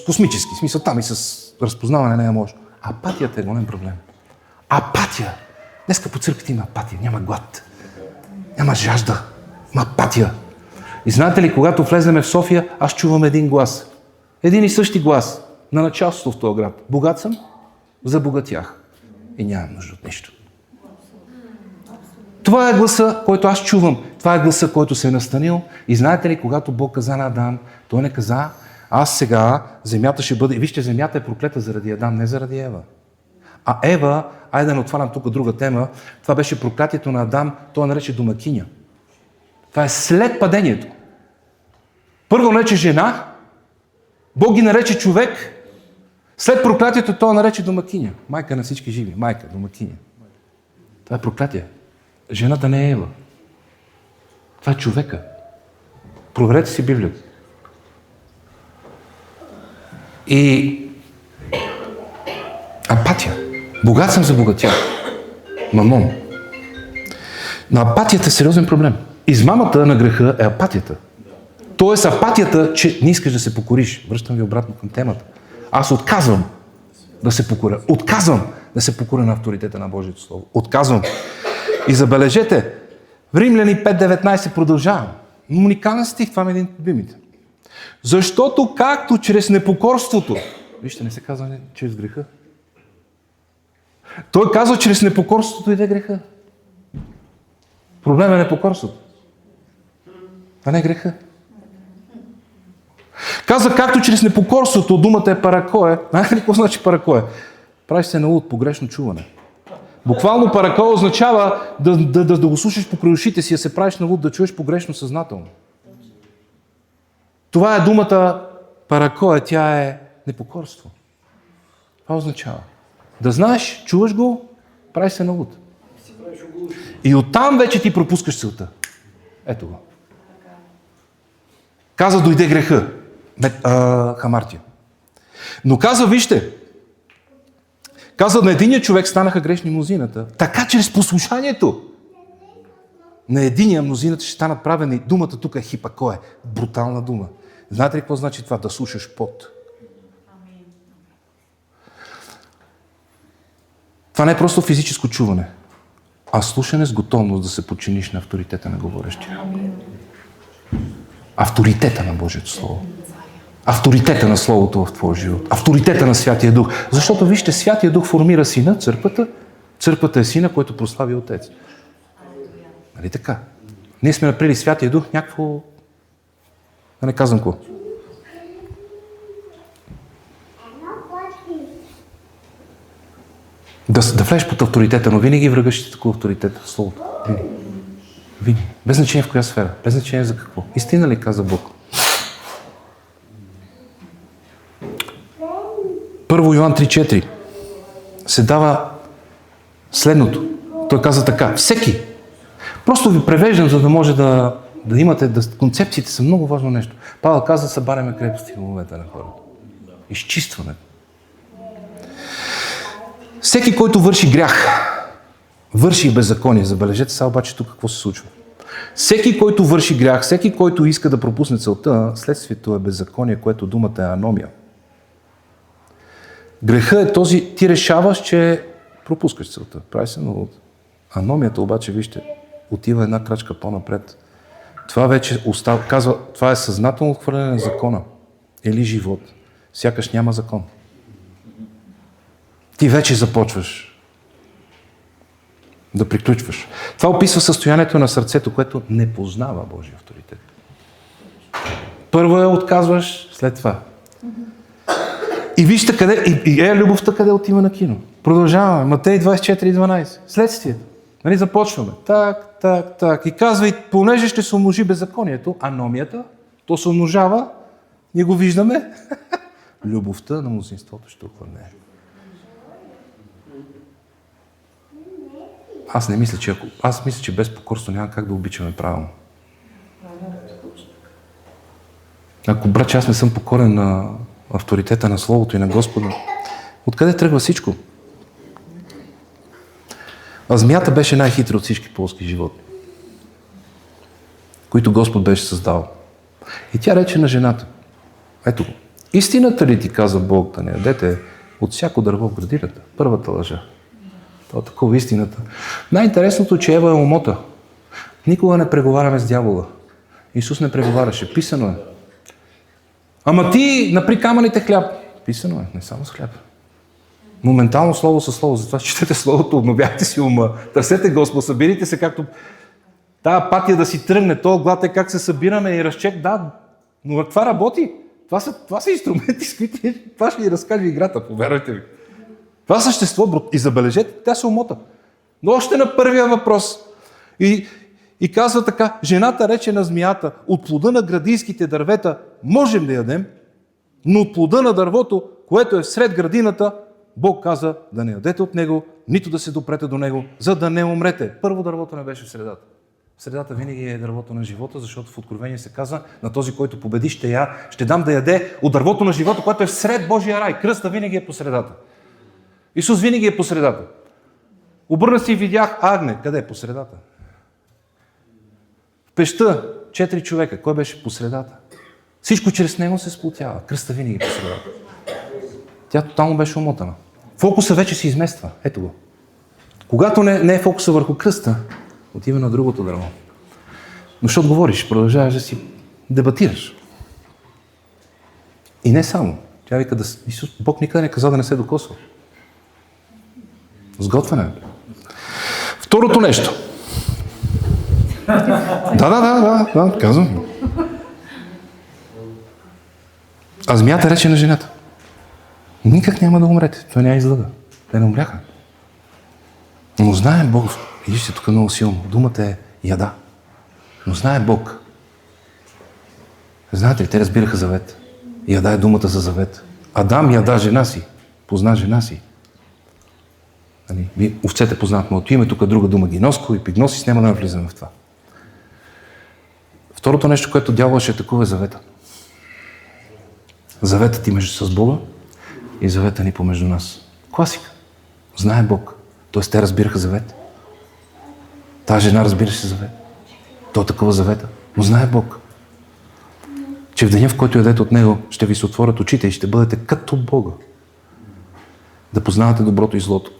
космически. В смисъл там и с разпознаване не е може. Апатията е голям проблем. Апатия. Днеска по църквите има апатия. Няма глад. Няма жажда. Има апатия. И знаете ли, когато влеземе в София, аз чувам един глас. Един и същи глас на началството в този град. Богат съм, забогатях. И нямам нужда от нищо. Това е гласа, който аз чувам. Това е гласа, който се е настанил. И знаете ли, когато Бог каза на Адам, той не каза, аз сега, земята ще бъде... Вижте, земята е проклета заради Адам, не заради Ева. А Ева, айде да не отварям тук друга тема, това беше проклятието на Адам, той нарече домакиня. Това е след падението. Първо нарече жена, Бог ги нарече човек, след проклятието той нарече домакиня. Майка на всички живи. Майка, домакиня. Това е проклятие. Жената не е Ева. Това е човека. Проверете си Библията. И апатия. Богат съм, забогатя. Мамон. Но апатията е сериозен проблем. Измамата на греха е апатията. Тоест апатията, че не искаш да се покориш. Връщам ви обратно към темата. Аз отказвам да се покоря. Отказвам да се покоря на авторитета на Божието Слово. Отказвам. И забележете, в Римляни 5:19 продължавам. Уникален стих, това е един от любимите. Защото както чрез непокорството, вижте, не се казва чрез греха. Той казва, чрез непокорството иде греха. Проблем е непокорството. А не греха. Казва, както чрез непокорството, думата е паракое. Знаете ли какво значи паракое? Правиш се на луд, погрешно чуване. Буквално паракоя означава да го слушаш покрай ушите си, да се правиш на луд, да чуеш погрешно съзнателно. Това е думата паракоя, тя е непокорство. Това означава. Да знаеш, чуваш го, прави се на луд. И оттам вече ти пропускаш целта. Ето го. Каза, дойде греха. Хамартия. Но каза, вижте, каза, на единия човек станаха грешни мнозината. Така чрез послушанието на единия мнозината ще станат правени. Думата тук е хипакое. Брутална дума. Знаете ли какво значи това? Да слушаш под. Това не е просто физическо чуване, а слушане с готовност да се подчиниш на авторитета на говорещия. Авторитета на Божието Слово. Авторитета на Словото в твоя живот. Авторитета на Святия Дух. Защото вижте, Святия Дух формира Сина, църквата. Църквата е Сина, който прослави Отец. Нали така? Ние сме направили Святия Дух някакво... Да не казвам какво. Да влезеш под авторитета, но винаги врагът ще такова авторитет в Словото. Винаги. Без значение в коя сфера. Без значение за какво. Истина ли каза Бог? 1 Йоан 3.4 се дава следното. Той каза така. Всеки. Просто ви превеждам, за да може да имате... Концепциите са много важно нещо. Павел каза, събаряме крепости в момента на хората. Изчистване. Всеки, който върши грях, върши и беззаконие. Забележете сега обаче тук какво се случва. Всеки, който върши грях, всеки, който иска да пропусне целта, следствието е беззаконие, което думата е аномия. Греха е този, ти решаваш, че пропускаш целта. Прави се, но аномията обаче, вижте, отива една крачка по-напред. Това вече казва, това е съзнателно отхвърляне на закона или живот. Сякаш няма закон. Ти вече започваш да приключваш. Това описва състоянието на сърцето, което не познава Божия авторитет. Първо я отказваш, след това. И вижте къде, любовта къде отива на кино. Продължаваме. Матей 24:12. Следствието. Нали, започваме. Так. И казва, и понеже ще се умножи беззаконието, аномията, то се умножава, ние го виждаме, любовта на мнозинството ще охладне. Аз мисля, че без покорство няма как да обичаме правилно. Ако, брат, че аз не съм покорен на авторитета на Словото и на Господа, откъде тръгва всичко? А змията беше най-хитра от всички полски животни, които Господ беше създал. И тя рече на жената, ето го, истината ли ти каза Бог да не ядете от всяко дърво в градината? Първата лъжа. Това е такова истината. Най-интересното, че Ева е омота. Никога не преговаряме с дявола. Исус не преговаряше. Писано е. Ама ти напри камъните хляб. Писано е. Не само с хляб. Моментално слово със слово. Затова четете Словото, обновявайте си ума. Търсете Господ, събирайте се както тая апатия да си тръгне. То глад е как се събираме и разчек. Да, но това работи. Това са инструменти, с които това ще ни разкаже играта, повярвайте ми. Това същество, и забележете, тя се умота. Но още на първия въпрос. И казва така, жената рече на змията, от плода на градийските дървета можем да ядем, но от плода на дървото, което е всред градината, Бог каза да не ядете от него, нито да се допрете до него, за да не умрете. Първо дървото не беше в средата. В средата винаги е дървото на живота, защото в Откровение се казва, на този, който победи, ще дам да яде от дървото на живота, което е всред Божия рай. Кръста винаги е по средата. Исус винаги е по средата. Обърна се и видях агне. Къде е по средата? В пещта 4 човека. Кой беше по средата? Всичко чрез него се сплотява. Кръста винаги е по средата. Тя тотално беше умотана. Фокуса вече се измества. Ето го. Когато не е фокуса върху кръста, отива на другото дърво. Но защото говориш, продължаваш да си дебатираш. И не само. Тя вика, Бог никъде не каза да не се докосва. Сготвяне. Второто нещо. Да, казвам. А змията рече на жената. Никак няма да умрете. Той няма излъга. Те не умряха. Но знае Бог, вижте тук много силно, думата е яда. Но знае Бог. Знаете ли, те разбираха завет. Яда е думата за завет. Адам яда жена си, позна жена си. Нали? Овцете познат моето име, тук е друга дума гиноско и пигносис, няма да навлизаме в това. Второто нещо, което дявола ще атакува е завета. Заветът ти между с Бога и завета ни помежду нас. Класика. Знае Бог. Тоест те разбираха завет. Та жена разбираше завет. Той атакува завета. Но знае Бог, че в деня, в който ядете от него, ще ви се отворят очите и ще бъдете като Бога. Да познавате доброто и злото.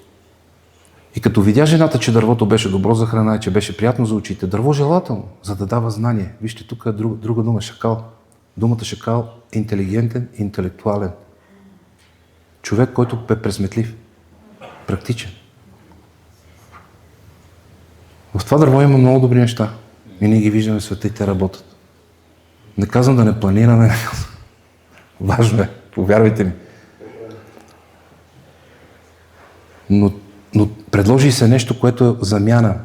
И като видя жената, че дървото беше добро за храна и че беше приятно за очите, дърво желателно, за да дава знание. Вижте, тук е друга дума, шакал. Думата шакал е интелигентен, интелектуален. Човек, който е пресметлив, практичен. В това дърво има много добри неща. И ние ги виждаме в света и те работят. Не казвам да не планираме. Важно е, повярвайте ми. Но предложи се нещо, което е замяна.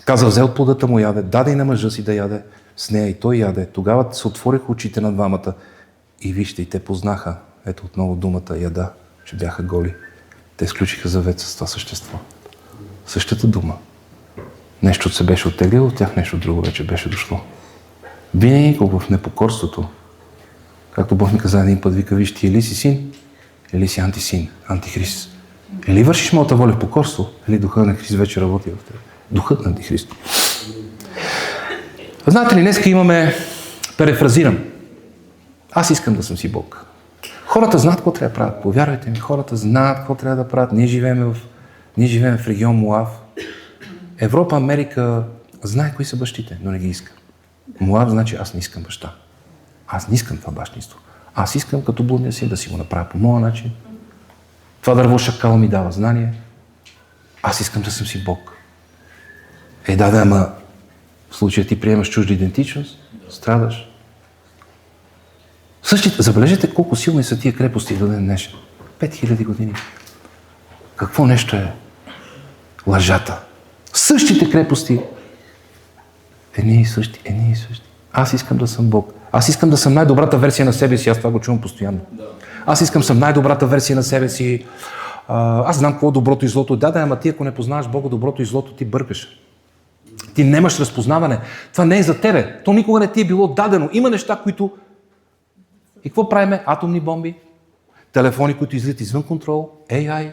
Каза, взел от плодата му яде, даде и на мъжа си да яде с нея и той яде. Тогава се отвориха очите на двамата и вижте, и те познаха, ето отново думата яда, че бяха голи. Те сключиха завет с това същество. Същата дума. Нещо се беше оттеглило от тях, нещо друго вече беше дошло. Винаги в непокорството, както Бог ми каза един път, вика, виж, ти или си син, или си антисин, антихрист. Или вършиш моята воля в покорство, или духът на Христ вече работи в теб. Духът на антихрист. Знаете ли, днеска имаме, перефразирам, аз искам да съм си Бог. Хората знаят какво трябва да правят. Повярвайте ми, хората знаят какво трябва да правят. Ние живеем в регион Моав. Европа, Америка знае кои са бащите, но не ги иска. Моав значи аз не искам баща. Аз не искам това бащинство. Аз искам като блудния син да си го направя по моя начин. Това дърво шакал ми дава знание. Аз искам да съм си Бог. Ама в случая ти приемаш чужда идентичност, страдаш. Същите, забележете колко силни са тия крепости до ден днешен. 5000 години. Какво нещо е лъжата? Същите крепости. Едни и същи. Аз искам да съм Бог. Аз искам да съм най-добрата версия на себе си. Аз това го чувам постоянно. Аз искам да съм най-добрата версия на себе си. Аз знам какво е доброто и злото. Ама ти ако не познаваш Бога, доброто и злото, ти бъркаш. Ти немаш разпознаване. Това не е за тебе. То никога не ти е било дадено. Има неща, които... И какво правиме? Атомни бомби, телефони, които излизат извън контрол, AI.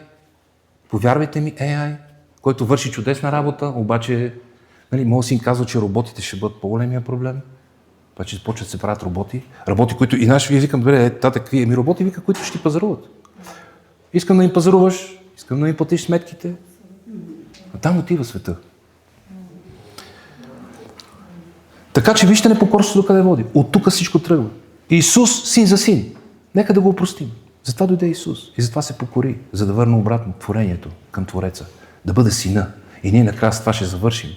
Повярвайте ми, AI, който върши чудесна работа, обаче, моят син казва, че роботите ще бъдат по-големия проблем. Обаче започват да се правят роботи, които и наши ви викам, тата, какви роботи, вика, които ще ти пазаруват. Искам да им пазаруваш, искам да им платиш сметките. А там отива света. Така че вижте непокорството докъде води. От тук всичко тръгва. Исус, син за син. Нека да го опростим. Затова дойде Исус. И затова се покори, за да върне обратно творението към Твореца. Да бъде сина. И ние накрая с това ще завършим.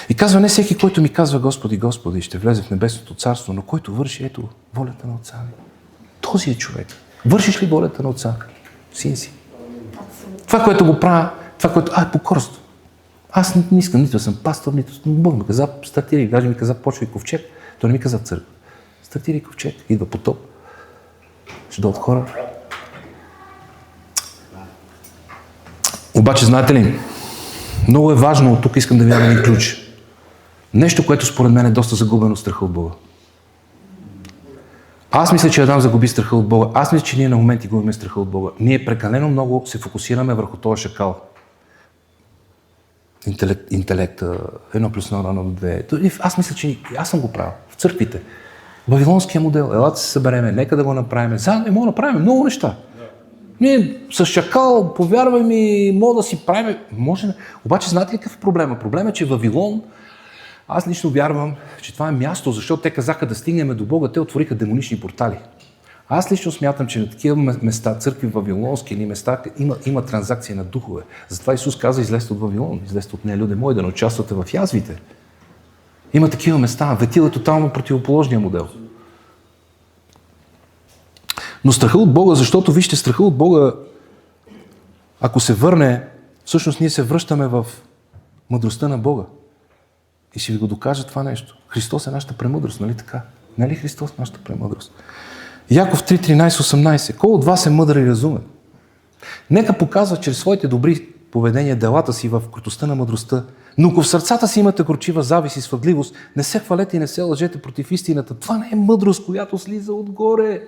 И казва, не всеки, който ми казва Господи, Господи, ще влезе в небесното царство, но който върши, ето, волята на Отца ми. Този е човек. Вършиш ли волята на Отца? Син си. Това, което го правя, покорство. Аз не искам нито да съм пастор, нито Бог ми каза, стартирай, даже ми каза, почвай ковчег. Той не ми каза в църква. Стартирай ковчег, идва потоп. Ще дойдат хора. Обаче, знаете ли, много е важно, от тук искам да ви дам един ключ. Нещо, което според мен е доста загубено, страха от Бога. Аз мисля, че Адам загуби страха от Бога. Аз мисля, че ние на моменти губим страха от Бога. Ние прекалено много се фокусираме върху този шакал. Интелекта, 1+1=2. Аз мисля, че аз съм го правил в църквите. Вавилонския модел. Елате се събереме, нека да го направим. Не мога да направим много неща. Ние с шакал, повярвай ми, мога да си правим. Може. Обаче знаете ли какъв е проблема? Проблемът е, че Вавилон, аз лично вярвам, че това е място, защото те казаха да стигнем до Бога, те отвориха демонични портали. Аз лично смятам, че на такива места, църкви вавилонски или места, има транзакция на духове. Затова Исус каза, излезте от Вавилон, излезте от нея, люди мои, да не участвате в язвите. Има такива места. Ветил е тотално противоположния модел. Но страха от Бога, защото вижте, страха от Бога, ако се върне Всъщност ние се връщаме в мъдростта на Бога. И ще ви го докажа това нещо. Христос е нашата премъдрост, нали така? Нали Христос е нашата премъдрост? Яков 3:13-18. Кой от вас е мъдър и разумен? Нека показва чрез своите добри поведения делата си в крутостта на мъдростта. Но ако в сърцата си имате горчива завист и свъдливост, не се хвалете и не се лъжете против истината. Това не е мъдрост, която слиза отгоре.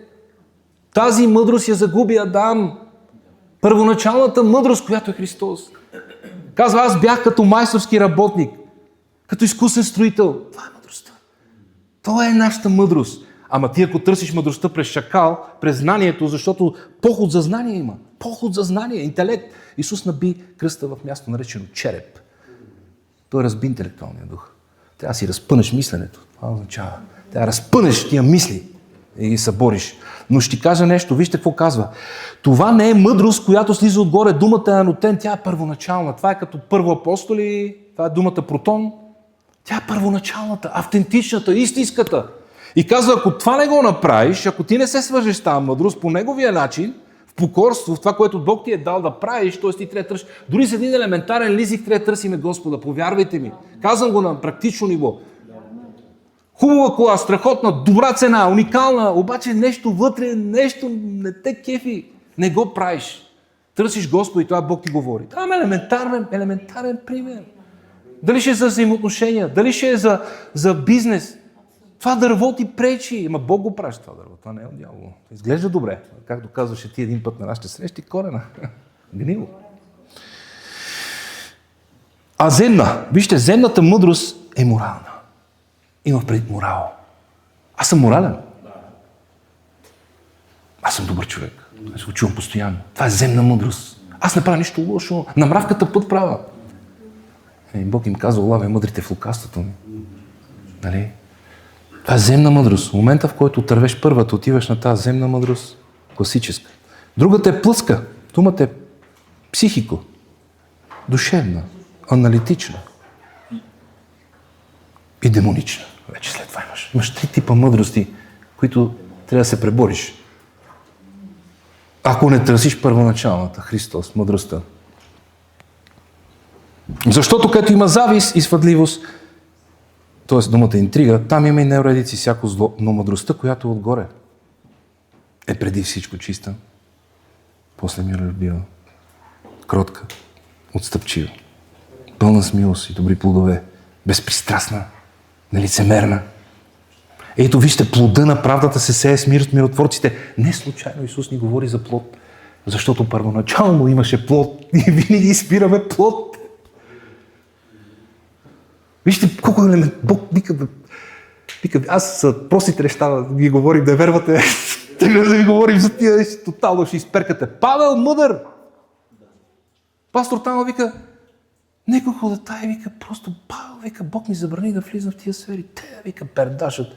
Тази мъдрост я загуби Адам. Първоначалната мъдрост, която е Христос. Казва, аз бях като майсторски работник, като изкусен строител. Това е мъдростта. Това е нашата мъдрост. Ама ти ако търсиш мъдростта през шакал, през знанието, защото поход за знание има. Поход за знание, интелект. Исус наби кръста в място наречено череп. Той разби интелектуалния дух. Трябва да си разпънеш мисленето. Това означава. Трябва да разпънеш тия мисли и ги събориш. Но ще ти кажа нещо. Вижте какво казва. Това не е мъдрост, която слиза отгоре. Думата е анотен. Тя е първоначална. Това е като първо апостоли. Това е думата протон. Тя е първоначалната, автентичната, истинската. И казва, ако това не го направиш, ако ти не се свържеш с тази мъдрост по неговия начин, в покорство, в това, което Бог ти е дал да правиш, т.е. ти трябва да търсиш. Дори с един елементарен лизик трябва да търсиме Господа. Повярвайте ми. Казвам го на практично ниво. Хубава кола, страхотна, добра цена, уникална, обаче нещо вътре, нещо не те кефи. Не го правиш. Търсиш Господа и това Бог ти говори. Това е елементарен пример. Дали ще е за взаимоотношения, дали ще е за бизнес. Това дърво ти пречи. Ама Бог го праща това дърво. Това не е от дявола. Изглежда добре. Както казваше ти един път на нашите срещи, корена. Гнило. А земна. Вижте, земната мъдрост е морална. Има предвид морал. Аз съм морален. Аз съм добър човек. Аз го чувам постоянно. Това е земна мъдрост. Аз не правя нищо лошо. На мравката път правя. Бог им казва, улавя мъдрите в лукавството ми. Нали? Това е земна мъдрост. В момента, в който отървеш първата, отиваш на тази земна мъдрост, класическа. Другата е плътска. Думата е психико, душевна, аналитична и демонична. Вече след това имаш 3 типа мъдрости, които трябва да се пребориш. Ако не търсиш първоначалната, Христос, мъдростта. Защото като има завист и свъдливост, т.е. думата интрига, там има и неуредици всяко зло, но мъдростта, която е отгоре, е преди всичко чиста, после миролюбива, кротка, отстъпчива, пълна с милост и добри плодове, безпристрастна, нелицемерна. Ето вижте, плода на правдата се сее с мир от миротворците. Не случайно Исус ни говори за плод, защото първоначално имаше плод и винаги спираме плод. Вижте колко елемент. Бог вика, аз с простите неща да ги говорим, да вервате, да ви говорим за тия, тотално ще изперкате. Павел мъдър! Пастор Тама вика, некой ходата и вика, просто Павел вика, Бог ми забрани да влизам в тия сфери. Те вика, пердашат.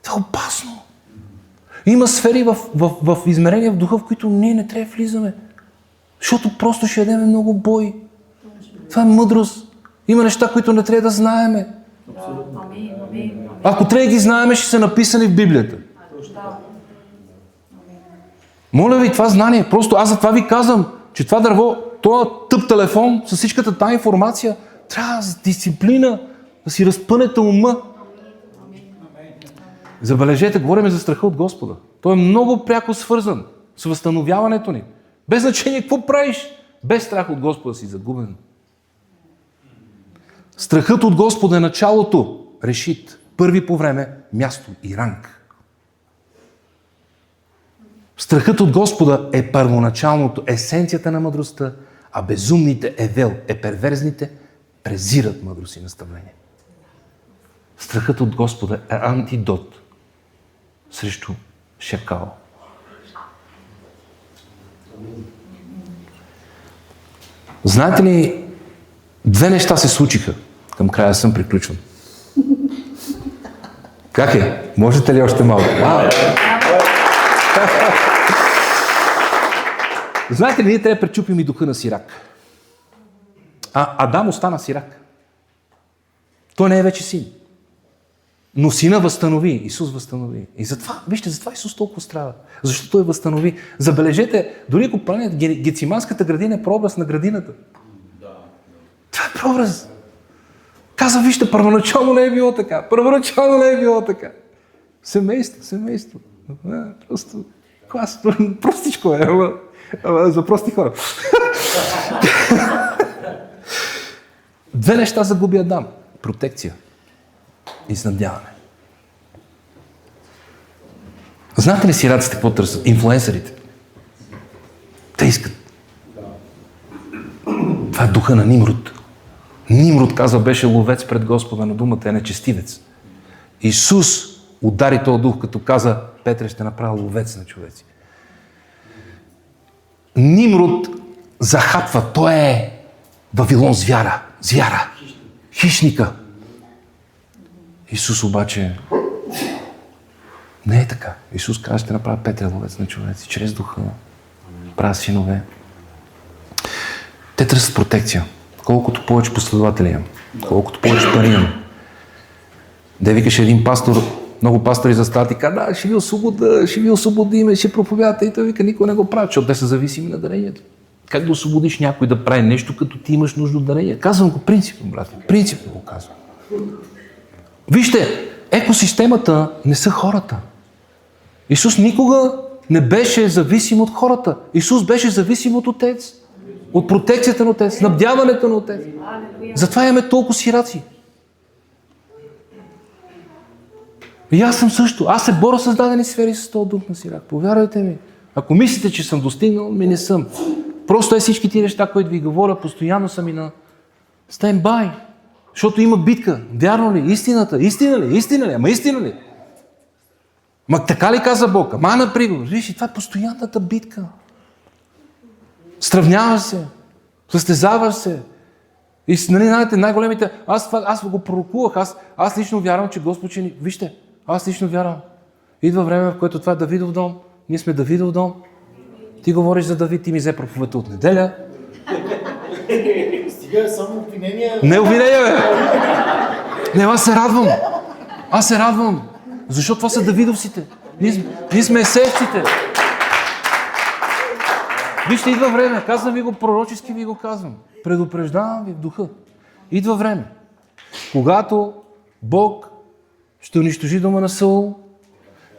Това е опасно. Има сфери в измерения в духа, в които ние не трябва да влизаме. Защото просто ще ядеме много бой. Това е мъдрост. Има неща, които не трябва да знаеме. Ако трябва да ги знаеме, ще са написани в Библията. Моля ви, това знание, просто аз за това ви казвам, че това дърво, този тъп телефон, с всичката тази информация, трябва с дисциплина да си разпънете ума. Забележете, говорим за страха от Господа. Той е много пряко свързан с възстановяването ни. Без значение какво правиш, без страх от Господа си загубен. Страхът от Господа е началото, решит, първи по време, място и ранг. Страхът от Господа е първоначалното, есенцията на мъдростта, а безумните перверзните презират мъдрост и наставление. Страхът от Господа е антидот срещу шакал. Знаете ли, 2 неща се случиха. Към края съм приключвам. Как е? Можете ли още малко? Знаете ли, ние трябва да пречупим и духа на сирак. Адам остана сирак. Той не е вече син. Но сина възстанови. Исус възстанови. И затова, вижте, затова Исус толкова страда. Защото Той възстанови. Забележете, дори ако планят Гециманската градина е прообраз на градината. образ. Каза, вижте, първоначално не е било така. Първоначално не е било така. Семейство. Просто клас, простичко е, ама за прости хора. Две неща загуби Адам. Протекция и снабдяване. Знаете ли сираците какво търсят? Инфлуенсърите. Те искат. Това е духа на Нимрод. Нимрод, казва, беше ловец пред Господа, на думата е нечестивец. Исус удари този дух, като каза, Петре ще направи ловец на човеци. Нимрод захапва. Той е Вавилон звяра. Хищника. Исус обаче не е така. Исус каза, ще направи Петре ловец на човеци. Чрез духа правя синове. Те търсят протекция. Колкото повече последователи имам, колкото повече пари имам. Де викаше един пастор, много пастори застават и казват, да, ще ви освободим, ще проповядате. И той вика, никой не го прави, защото те са зависими на дарението. Как да освободиш някой да прави нещо, като ти имаш нужда от дарение? Казвам го принципно, брат. Принципно го казвам. Вижте, екосистемата не са хората. Исус никога не беше зависим от хората. Исус беше зависим от Отец. От протекцията на Отец, снабдяването на Отец. Затова имаме толкова сираци. И аз съм също. Аз се боря с дадени сфери с този дух на сирак. Повярвайте ми. Ако мислите, че съм достигнал, не съм. Просто всички тия неща, които ви говоря, постоянно са ми на стендбай. Защото има битка. Вярно ли? Истината? Истина ли? Ама истина ли? Ма така ли каза Бог? Ама на приговор. Виж, това е постоянната битка. Сравняваш се, състезаваш се. И нали, знаете, най-големите... Аз го пророкувах. Аз лично вярвам, че Господ ще ни... Вижте, аз лично вярвам. Идва време, в което това е Давидов дом. Ние сме Давидов дом. Ти говориш за Давид, ти ми взе проповедта от неделя. Стига само обвинения. Не обвинения, бе! Не, аз се радвам. Защото това са Давидовците. Ние сме есеевците. Вижте, идва време. Казвам ви го пророчески, ви го казвам. Предупреждавам ви в духа. Идва време. Когато Бог ще унищожи дома на Саул,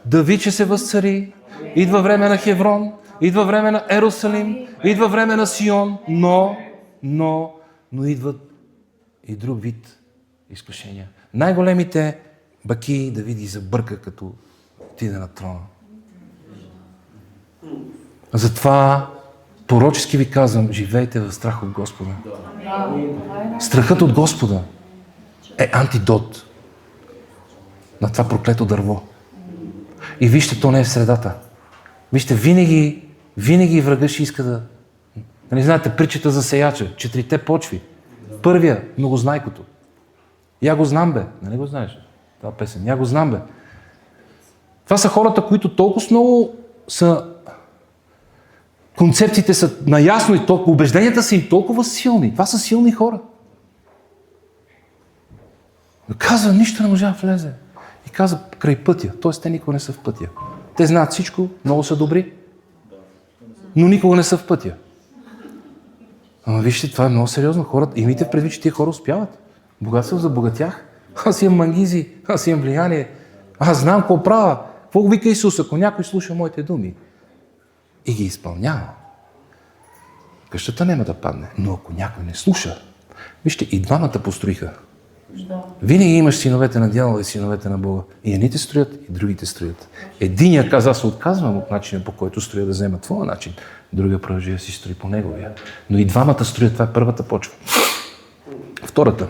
Давид ще се възцари, идва време на Хеврон, идва време на Ерусалим, идва време на Сион, но идват и друг вид изкушения. Най-големите баки Давид ги забърка, като отиде на трона. Затова пророчески ви казвам, живейте в страх от Господа. Страхът от Господа е антидот на това проклето дърво. И вижте, то не е в средата. Вижте, винаги врага ще иска да... Не знаете притчата за сеяча, 4 почви. Първия, многознайкото. Я го знам, бе. Нали го знаеш? Това песен. Я го знам, бе. Това са хората, които толкова много са... Концепциите са наясно и толкова, убежденията са им толкова силни. Това са силни хора. Но казва, нищо не може да влезе. И казва, край пътя. Тоест, те никога не са в пътя. Те знаят всичко, много са добри, но никога не са в пътя. Ама вижте, това е много сериозно. Хората, имайте предвид, че тия хора успяват. Богатство забогатях. Аз имам мангизи, аз имам влияние. Аз знам какво правя. Какво вика Исус, ако някой слуша моите думи и ги изпълнява, къщата няма да падне. Но ако някой не слуша, вижте, и двамата построиха. Винаги имаш синовете на дявола и синовете на Бога. И едните строят, и другите строят. Единият каза, аз се отказвам от начина, по който строя да взема твоя начин. Другия продължи да си строи по неговия. Но и двамата строят, това е първата почва. Втората.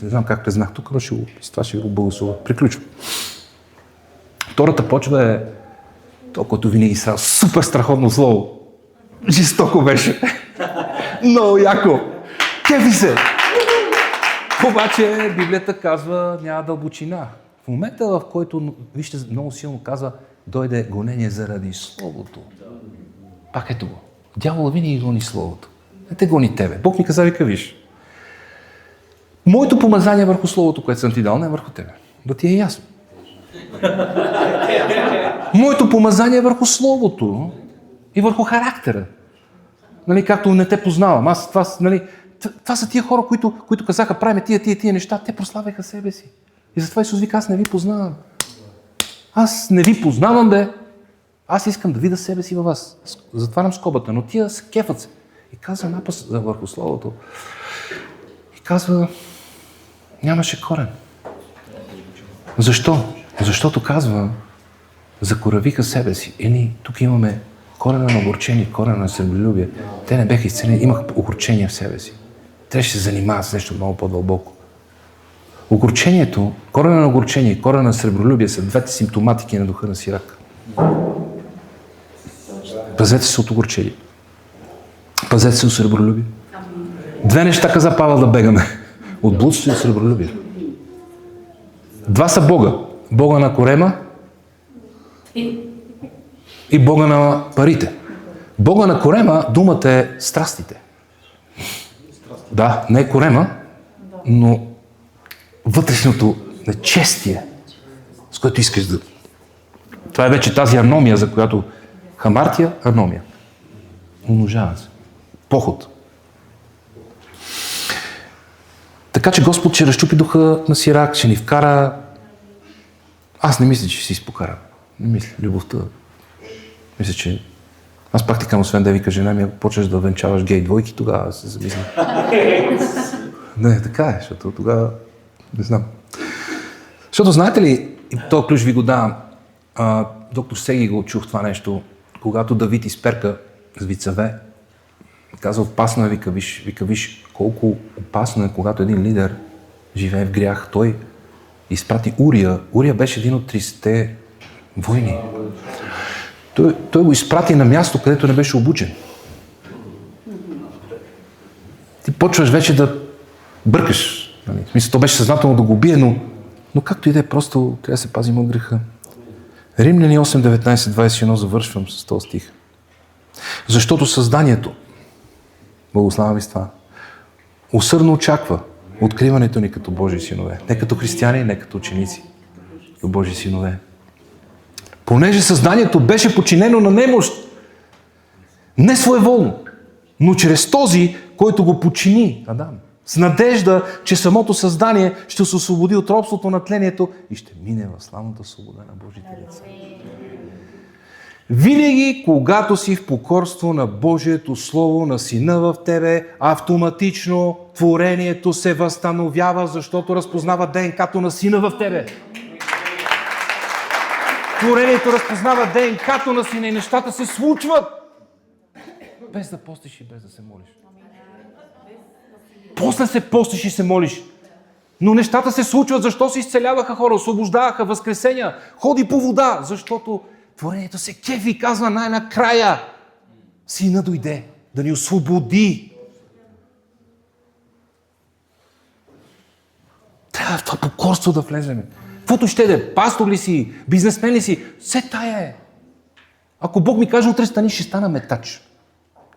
Не знам как признах тук, но с това ще го благословя. Приключвам. Втората почва е то, което винаги са супер страхотно слово. Жестоко беше. Много яко. Кефи се. Обаче Библията казва, няма дълбочина. В момента, в който, вижте, много силно казва, дойде гонение заради Словото. Пак ето го. Дявола винаги гони Словото. Не те гони тебе. Бог ми каза, вика, виж. Моето помазание върху Словото, което съм ти дал, не е върху тебе. Да ти е ясно. Моето помазание е върху Словото и върху характера. Нали, както не те познавам. Аз това, нали, това са тия хора, които казаха, правим тия неща, те прославяха себе си. И затова Исус вика, аз не ви познавам. Аз не ви познавам, бе. Аз искам да видя себе си във вас. Затварям скобата, но тия се кефат се. И казва напас върху Словото. И казва, нямаше корен. Защо? Защото казва, закоравиха себе си. Ние тук имаме корена на огорчение, корена на сърболюбие. Те не бяха изцелени, имаха огорчение в себе си. Те ще се занимават с нещо много по-дълбоко. Огорчението, корена на огорчение и корена на сребролюбие са двете симптоматики на духа на Сирак. Пазете се от огорчение. Пазете се от сребролюбие. Две неща каза Павел да бегаме. От блудство и от сребролюбие. Два са Бога. Бога на корема и Бога на парите. Бога на корема, думата е страстите. Да, не е корема, но вътрешното нечестие, с което искаш да... Това е вече тази аномия, за която хамартия, аномия. Умножава се. Поход. Така че Господ ще разчупи духа на Сирак, ще ни вкара... Аз не мисля, че ще си изпокара. Не мисля. Любовта. Мисля, че... Аз пак ти казвам, освен да вика жена ми, ако почнеш да венчаваш гей двойки, тогава се замисля. Не, така е, защото тогава... Не знам. Защото знаете ли, и този ключ ви го давам, доктор Сеги го чух това нещо, когато Давид изперка с вицаве, каза, опасно е, вика, виж колко опасно е, когато един лидер живее в грях. Той изпрати Урия. Урия беше един от 30-те войни. Той го изпрати на място, където не беше обучен. Ти почваш вече да бъркаш. В смисъл, то беше съзнателно да го убие, но както и да е, просто трябва да се пазим от греха. Римляни 8, 19, 21, завършвам с този стих. Защото създанието, благославям ви с това, усърдно очаква откриването ни като Божии синове. Не като християни, не като ученици, като Божии синове. Понеже създанието беше подчинено на немощ, не своеволно, но чрез този, който го подчини, Адам, с надежда, че самото създание ще се освободи от робството на тлението и ще мине в славната свобода на Божите деца. Винаги, когато си в покорство на Божието Слово, на Сина в тебе, автоматично творението се възстановява, защото разпознава ДНК-то на Сина в тебе. Творението разпознава ДНК-то на Сина и нещата се случват. Без да постиш и без да се молиш. После се постиш и се молиш. Но нещата се случват, защо се изцеляваха хора, освобождаваха, възкресения, ходи по вода, защото творението се кефи и казва най-накрая Сина дойде да ни освободи. Трябва в това покорство да влеземе. Каквото ще да е, пастор ли си, бизнесмен ли си, все тая е. Ако Бог ми каже утре стани, ще стана метач.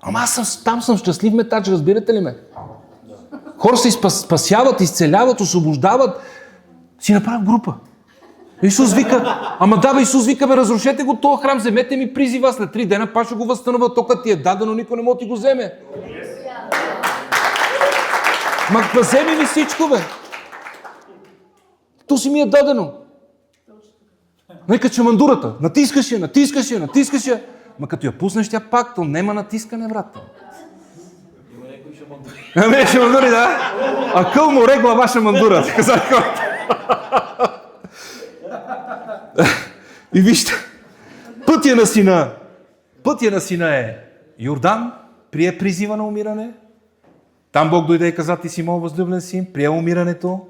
Ама аз там съм щастлив метач, разбирате ли ме? Хора се спасяват, изцеляват, освобождават. Си направят група. Исус вика, Исус вика, разрушете го този храм, вземете ми призива, след 3 дена пак ще го възстановя, тока ти е дадено, никой не може да ти го вземе. Вземи ми всичко, бе. То си ми е дадено. Нека чамандурата, натискаш я. Ма като я пуснеш тя пак, то нема натискане, брат. Шамандури, да? А къл море глава шамандура. И вижте, пътя на сина е Йордан, прие призива на умиране. Там Бог дойде и каза, ти си моят възлюблен син, прие умирането,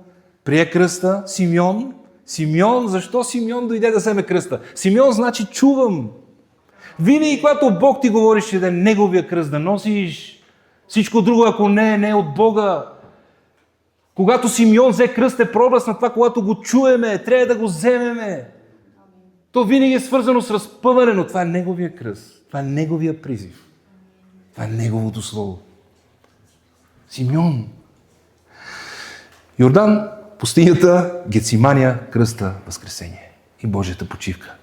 прие кръста. Симеон, защо Симеон дойде да вземе кръста? Симеон значи чувам. Винаги, когато Бог ти говори, ще да е неговия кръст да носиш. Всичко друго, ако не е от Бога. Когато Симеон взе кръст, е прообраз на това, когато го чуеме, трябва да го вземеме. То винаги е свързано с разпъване, но това е неговия кръст. Това е неговия призив. Това е неговото слово. Симеон. Йордан, пустинята, Гецимания, кръста, възкресение и Божията почивка.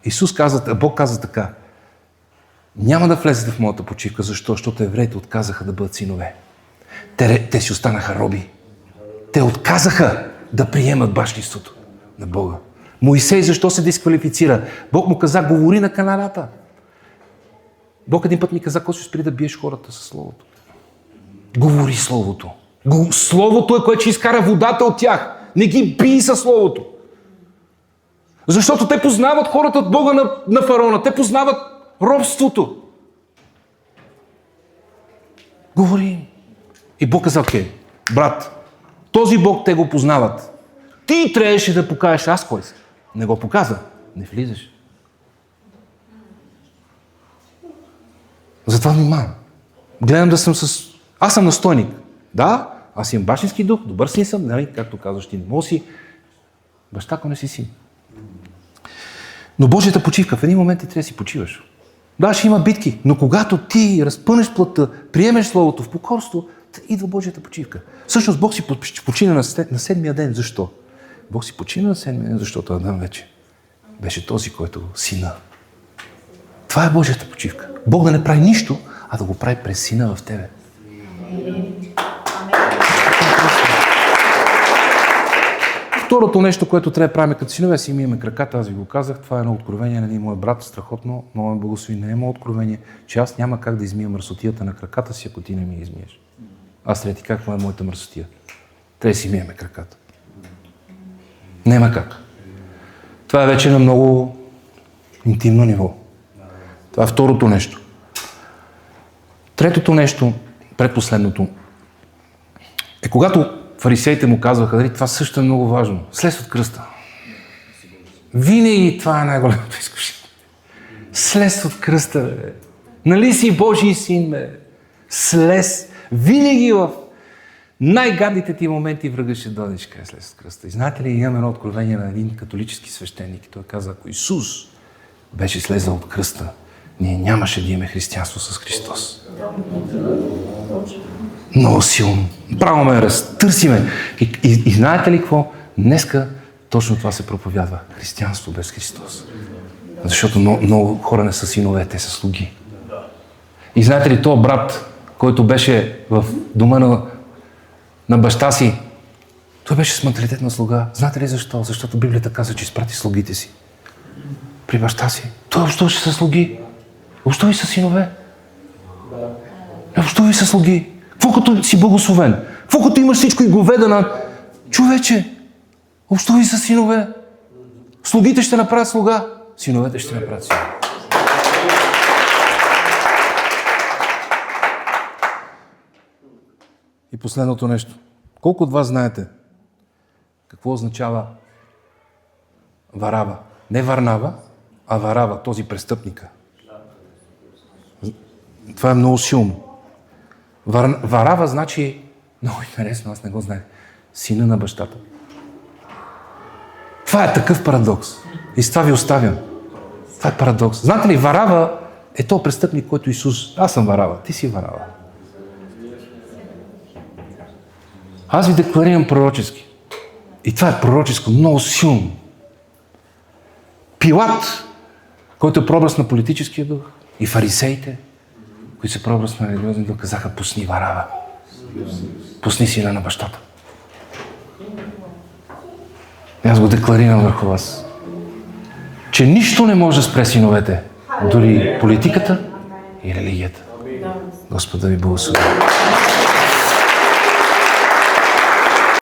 Бог каза така. Няма да влезете в моята почивка. Защо? Защото евреите отказаха да бъдат синове. те си останаха роби. Те отказаха да приемат бащинството на Бога. Моисей защо се дисквалифицира? Бог му каза, говори на канарата. Бог един път ми каза, кой ще спри да биеш хората със Словото. Говори Словото. Словото е, което ще изкара водата от тях. Не ги бий със Словото. Защото те познават хората от Бога на фараона. Те познават робството. Говори. И Бог каза, окей, брат, този Бог те го познават. Ти трябваше да покажеш аз кой съм. Не го показа. Не влизаш. Затова внимавам. Гледам да съм с... Аз съм настойник. Да, аз имам бащински дух, добър син съм, нали, както казваш ти, не може си баща, ако не си син. Но Божията почивка, в един момент ти трябва да си почиваш. Да, ще има битки, но когато ти разпънеш плътта, приемеш Словото в покорство, идва Божията почивка. Всъщност Бог си почина на седмия ден. Защо? Бог си почина на седмия ден, защото Адам вече беше този, който сина. Това е Божията почивка. Бог да не прави нищо, а да го прави през сина в тебе. Второто нещо, което трябва да правим като синове, си миеме краката, аз ви го казах, това е едно откровение на един мой брат, страхотно, много ме благослови, не е мое откровение, че аз няма как да измия мърсотията на краката си, ако ти не ми измиеш. Аз трябва ти каква е моята мърсотия. Трябва да си миеме краката. Няма как. Това е вече на много интимно ниво. Това е второто нещо. Третото нещо, предпоследното, е когато фарисеите му казваха, дали това също е много важно. Слез от кръста. Винаги това е най-голямото изкушение. Слез от кръста, бе. Нали си Божий син, бе? Слез. Винаги в най-гадните ти моменти врага ще дойде, ще каже слез от кръста. И знаете ли, имам едно откровение на един католически свещеник. Той каза, ако Исус беше слезал от кръста, ние нямаше да имаме християнство с Христос. Много силно. Право ме разтърсиме. И знаете ли какво? Днеска точно това се проповядва. Християнство без Христос. Защото много хора не са синове, те са слуги. И знаете ли, този брат, който беше в дома на баща си, той беше с менталитет на слуга. Знаете ли защо? Защото Библията казва, че изпрати слугите си при баща си. Той общуваше с слуги. Общувай с синове. Общувай с слуги. Какво като си благословен? Какво като имаш всичко и говедана? Човече, общувай с синове. Слугите ще направят слуга. Синовете ще направят синове. И последното нещо. Колко от вас знаете какво означава Варава? Не Варнава, а Варава, този престъпника. Това е много силно. Варава значи, много интересно, аз не го знаех, сина на бащата. Това е такъв парадокс. И с това ви оставям. Това е парадокс. Знаете ли, Варава е то престъпник, който Исус... Аз съм Варава, ти си Варава. Аз ви декларирам пророчески. И това е пророческо, много силно. Пилат, който е прообраз на политическия дух, и фарисеите, които са прообраз на религиозния дух, казаха, пусни Варава. Пусни сина на бащата. И аз го декларирам върху вас. Че нищо не може да спре синовете. Дори политиката и религията. Господа ви благослови.